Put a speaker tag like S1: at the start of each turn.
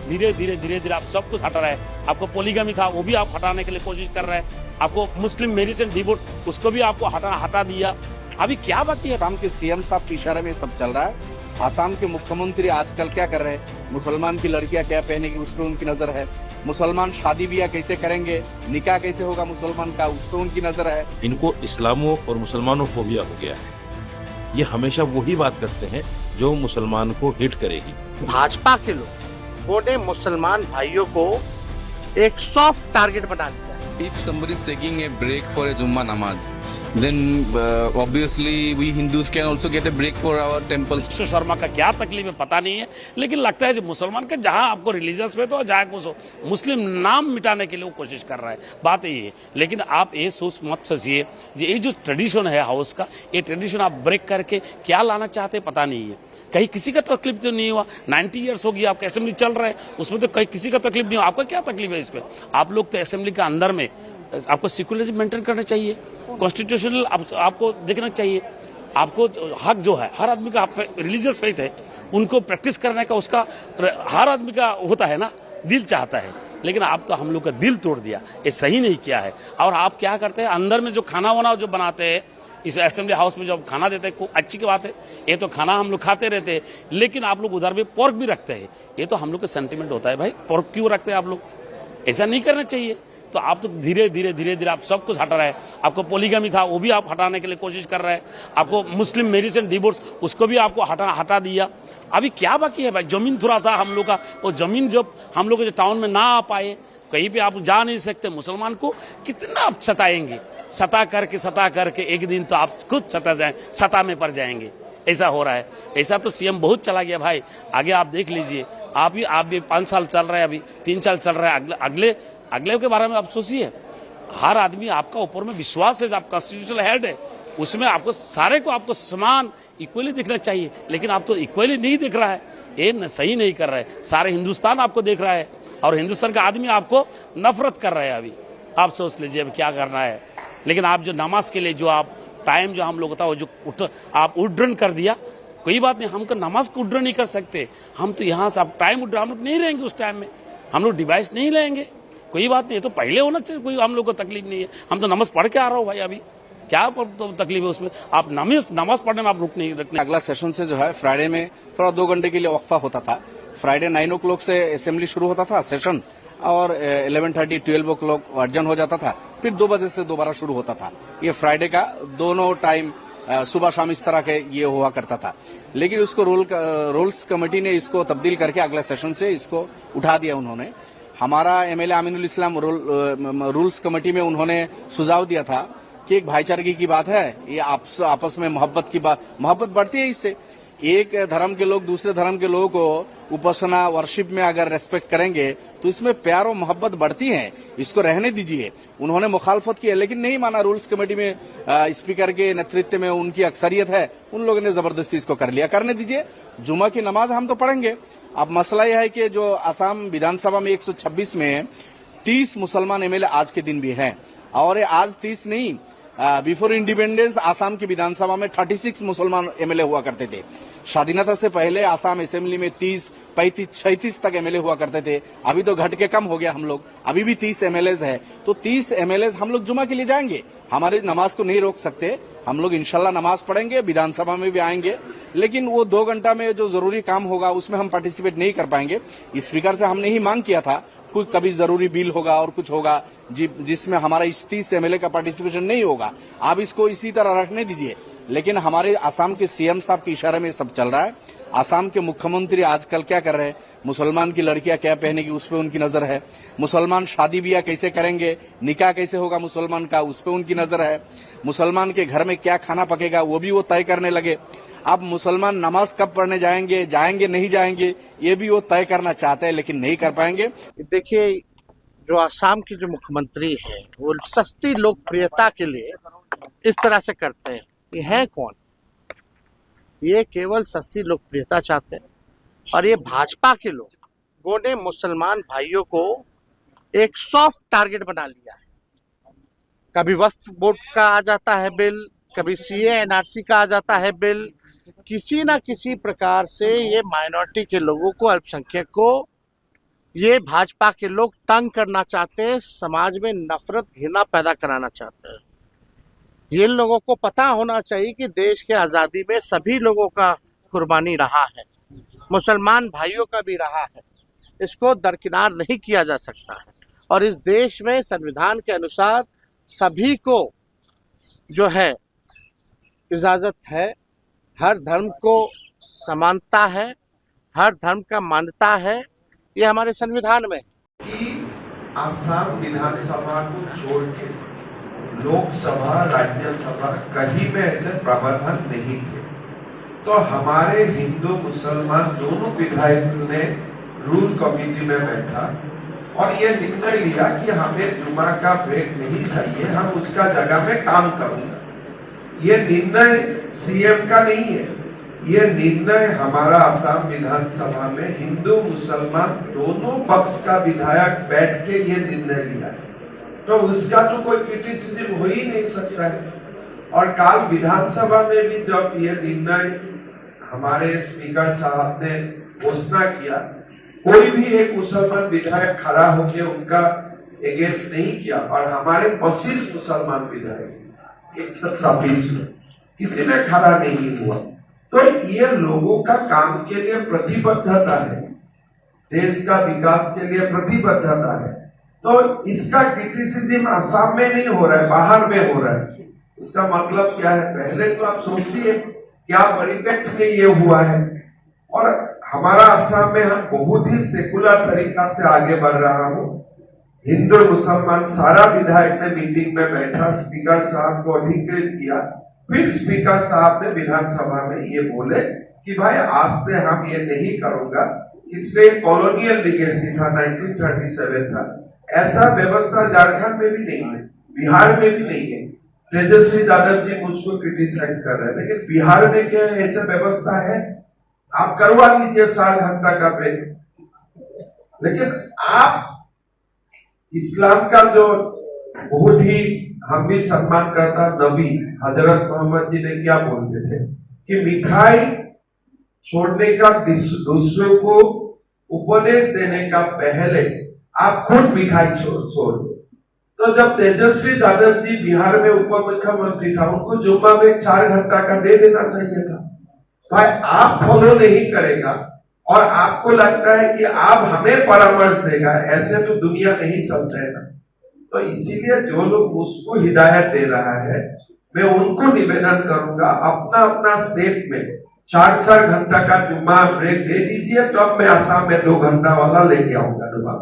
S1: धीरे धीरे आप सब कुछ हटा रहे हैं। आपको पोलीगमी था वो भी आप हटाने के लिए कोशिश कर रहे हैं। आपको मुस्लिम मैरिज एंड डिवोर्स उसको भी आपको हटा दिया। अभी क्या बाकी है?
S2: आसाम के सीएम साहब के इशारे में सब चल रहा है। आसाम के मुख्यमंत्री आजकल क्या कर रहे हैं, मुसलमान की लड़कियां क्या पहनेगी उस पर उनकी नजर है। मुसलमान शादी ब्याह कैसे करेंगे, निकाह कैसे होगा मुसलमान का, उस पर उनकी नजर है।
S3: इनको इस्लामो और मुसलमानों फोबिया हो गया है। ये हमेशा वही बात करते हैं जो मुसलमान को हिट करेगी।
S4: भाजपा के लोगों ने मुसलमान भाइयों को एक सॉफ्ट टारगेट बना दिया।
S5: If somebody is taking a break for a Jummah namaz, then obviously we Hindus can also get a break for our temples.
S1: Vishnu Sharma का क्या तकलीफ है पता नहीं है, लेकिन लगता है जो मुसलमान का जहां आपको रिलीजियस पे तो जहां कुछ हो, मुस्लिम नाम मिटाने के लिए वो कोशिश कर रहा है। बात यही है। लेकिन आप ये सोच मत सोचिए ये जो ट्रेडिशन है हाउस का, ये ट्रेडिशन आप ब्रेक करके क्या लाना चाहते हैं पता नहीं है। कहीं किसी का तकलीफ तो नहीं हुआ। 90 ईयर्स हो गया आपका असेंबली चल रहा है, उसमें तो कहीं किसी का तकलीफ नहीं हुआ। आपका क्या तकलीफ है इसमें? आप लोग तो असेंबली के अंदर में आपको सेक्युलरिज्म मेंटेन करना चाहिए, कॉन्स्टिट्यूशनल आपको देखना चाहिए। आपको हक जो है हर आदमी का रिलीजियस फेथ है, उनको प्रैक्टिस करने का उसका हर आदमी का होता है ना, दिल चाहता है। लेकिन आप तो हम लोग का दिल तोड़ दिया, ये सही नहीं किया है। और आप क्या करते हैं अंदर में जो खाना वाना जो बनाते हैं इस असेंबली हाउस में, जब खाना देते हैं खूब अच्छी की बात है, ये तो खाना हम लोग खाते रहते हैं। लेकिन आप लोग उधर भी पोर्क भी रखते हैं, ये तो हम लोग का सेंटिमेंट होता है। भाई पोर्क क्यों रखते हैं आप लोग? ऐसा नहीं करना चाहिए। तो आप तो धीरे धीरे आप सब कुछ हटा रहे हैं। आपको पोलीगमी था वो भी आप हटाने के लिए कोशिश कर रहे हैं। आपको मुस्लिम मैरिज एंड डिवोर्स उसको भी आपको हटा दिया। अभी क्या बाकी है भाई? जमीन थोड़ा था हम लोग का, वो जमीन जब हम लोग टाउन में ना आ पाए, कहीं पे आप जा नहीं सकते, मुसलमान को कितना आप सताएंगे? सता करके एक दिन तो आप खुद सता में पड़ जाएंगे। ऐसा हो रहा है। ऐसा तो सीएम बहुत चला गया भाई। आगे आप देख लीजिए, आप भी 5 साल चल रहे हैं, अभी 3 साल चल रहा है। अगले के बारे में आप सोचिए। हर आदमी आपका ऊपर में विश्वास है, आप कॉन्स्टिट्यूशनल हेड है, उसमें आपको सारे को आपको समान इक्वली दिखना चाहिए। लेकिन आप तो इक्वली नहीं दिख रहा है, ये सही नहीं कर रहा है। सारे हिंदुस्तान आपको देख रहा है और हिंदुस्तान का आदमी आपको नफरत कर रहा है। अभी आप सोच लीजिए अब क्या करना है। लेकिन आप जो नमाज के लिए जो आप टाइम जो हम लोग था वो जो आप उड्डन कर दिया, कोई बात नहीं, हमको नमाज को उड्डन नहीं कर सकते। हम तो यहाँ से आप टाइम उड्डन हम लोग नहीं रहेंगे, उस टाइम में हम लोग डिवाइस नहीं लेंगे, कोई बात नहीं। तो पहले होना चाहिए, कोई हम लोग को तकलीफ नहीं है। हम तो नमाज पढ़ के आ रहा हूँ भाई, अभी क्या तो तकलीफ है उसमें? आप नमाज पढ़ने में आप रुक नहीं रखने।
S2: अगला सेशन से जो है फ्राइडे में थोड़ा 2 घंटे के लिए वक्फा होता था। फ्राइडे 9 o'clock से असेंबली शुरू होता था सेशन, और 11:30 12 o'clock अर्जन हो जाता था, फिर 2 बजे से दोबारा शुरू होता था। ये फ्राइडे का दोनों टाइम सुबह शाम इस तरह के ये हुआ करता था। लेकिन उसको रूल्स कमेटी ने इसको तब्दील करके अगले सेशन से इसको उठा दिया उन्होंने। हमारा एमएलए आमिनुल इस्लाम रूल्स कमेटी में उन्होंने सुझाव दिया था कि एक भाईचारगी की बात है, ये आपस में मोहब्बत की बात, मोहब्बत बढ़ती है इससे। एक धर्म के लोग दूसरे धर्म के लोगों को उपासना वर्शिप में अगर रेस्पेक्ट करेंगे तो इसमें प्यार और मोहब्बत बढ़ती है, इसको रहने दीजिए। उन्होंने मुखालफत की है लेकिन नहीं माना। रूल्स कमेटी में स्पीकर के नेतृत्व में उनकी अक्सरियत है, उन लोगों ने जबरदस्ती इसको कर लिया। करने दीजिए, जुमा की नमाज हम तो पढ़ेंगे। अब मसला यह है कि जो आसाम विधानसभा में 126 में 30 मुसलमान एमएलए आज के दिन भी हैं, और आज 30 नहीं, बिफोर इंडिपेंडेंस आसाम की विधानसभा में 36 मुसलमान एमएलए हुआ करते थे। स्वाधीनता से पहले आसाम असेंबली में 30, 35, 36 तक एमएलए हुआ करते थे। अभी तो घट के कम हो गया, हम लोग अभी भी 30 एमएलए है। तो 30 एमएलए हम लोग जुमा के लिए जाएंगे, हमारी नमाज को नहीं रोक सकते। हम लोग इंशाल्लाह नमाज पढ़ेंगे, विधानसभा में भी आएंगे। लेकिन वो 2 घंटा में जो जरूरी काम होगा उसमें हम पार्टिसिपेट नहीं कर पाएंगे। स्पीकर से हमने ही मांग किया था कोई कभी जरूरी बिल होगा और कुछ होगा जिसमें हमारा इस 30 एमएलए का पार्टिसिपेशन नहीं होगा, आप इसको इसी तरह रखने दीजिए। लेकिन हमारे आसाम के सीएम साहब के इशारे में सब चल रहा है। आसाम के मुख्यमंत्री आजकल क्या कर रहे हैं, मुसलमान की लड़कियां क्या पहनेगी उस पर उनकी नजर है। मुसलमान शादी ब्याह कैसे करेंगे, निकाह कैसे होगा मुसलमान का, उस पर उनकी नजर है। मुसलमान के घर में क्या खाना पकेगा वो भी वो तय करने लगे। अब मुसलमान नमाज कब पढ़ने जाएंगे नहीं जाएंगे, ये भी वो तय करना चाहते हैं, लेकिन नहीं कर पाएंगे।
S4: देखिए, जो आसाम की जो मुख्यमंत्री है वो सस्ती लोकप्रियता के लिए इस तरह से करते हैं। ये है कौन? ये केवल सस्ती लोकप्रियता चाहते हैं। और ये भाजपा के लोगों ने मुसलमान भाइयों को एक सॉफ्ट टारगेट बना लिया है। कभी वक्फ बोर्ड का आ जाता है बिल, कभी सीए एनआरसी का आ जाता है बिल। किसी ना किसी प्रकार से ये माइनॉरिटी के लोगों को, अल्पसंख्यक को ये भाजपा के लोग तंग करना चाहते हैं, समाज में नफरत घृणा पैदा कराना चाहते हैं। ये लोगों को पता होना चाहिए कि देश के आज़ादी में सभी लोगों का कुर्बानी रहा है, मुसलमान भाइयों का भी रहा है। इसको दरकिनार नहीं किया जा सकता है। और इस देश में संविधान के अनुसार सभी को जो है इजाज़त है, हर धर्म को समानता है, हर धर्म का मान्यता है, ये हमारे संविधान में है।
S6: कि आसाम विधानसभा को छोड़ के लोकसभा राज्यसभा कहीं में ऐसे प्रावधान नहीं थे, तो हमारे हिंदू मुसलमान दोनों विधायकों ने रूल कमेटी में बैठा और ये निर्णय लिया कि हमें जुमा का ब्रेक नहीं चाहिए, हम उसका जगह में काम करूंगा। ये निर्णय सीएम का नहीं है, ये निर्णय हमारा आसाम विधानसभा में हिंदू मुसलमान दोनों पक्ष का विधायक बैठ के ये निर्णय लिया है, तो उसका तो कोई क्रिटिसिज्म हो ही नहीं सकता है। और कल विधानसभा में भी जब ये निर्णय हमारे स्पीकर साहब ने घोषणा किया, कोई भी एक मुसलमान विधायक खड़ा होकर उनका अगेंस्ट नहीं किया, और हमारे 25 मुसलमान विधायक 126 में किसी ने खड़ा नहीं हुआ। तो ये लोगों का काम के लिए प्रतिबद्धता है, देश का विकास के लिए प्रतिबद्धता है। तो इसका क्रिटिसिज्म आसाम में नहीं हो रहा है, बाहर में हो रहा है। इसका मतलब क्या है? पहले तो आप सोचिए क्या परिप्रेक्ष्य में ये हुआ है। और हमारा आसाम में हम बहुत ही सेकुलर तरीका से आगे बढ़ रहा हूँ। हिंदू मुसलमान सारा विधायक ने मीटिंग में बैठा, स्पीकर साहब को अधिकृत किया, फिर स्पीकर साहब ने विधानसभा में ये बोले कि भाई आज से हम ये नहीं करूंगा, इसलिए कॉलोनियल लीगेसी था, 1937 था। ऐसा व्यवस्था झारखंड में भी नहीं है, बिहार में भी नहीं है। तेजस्वी यादव जी मुझको क्रिटिसाइज कर रहे हैं, लेकिन बिहार में क्या ऐसा व्यवस्था है? आप करवा लीजिए 7 घंटा का ब्रेक। लेकिन आप इस्लाम का जो बहुत ही हम भी सम्मान करता नबी हजरत मोहम्मद जी ने क्या बोलते थे कि मिठाई छोड़ने का दूसरों को उपदेश देने का पहले आप खुद मिठाई छोड़ दो। तो जब तेजस्वी यादव जी बिहार में उप मुख्यमंत्री था, उनको जुम्मा में 4 घंटा का दे देना चाहिए था। भाई आप फॉलो नहीं करेगा और आपको लगता है कि आप हमें परामर्श देगा, ऐसे तो दुनिया नहीं समझेगा। तो इसीलिए जो लोग उसको हिदायत दे रहा है, मैं उनको निवेदन करूंगा अपना अपना स्टेट में 4-4 घंटा का जुम्मा ब्रेक दे दीजिए, तो अब मैं आसाम में 2 घंटा वाला लेके आऊंगा।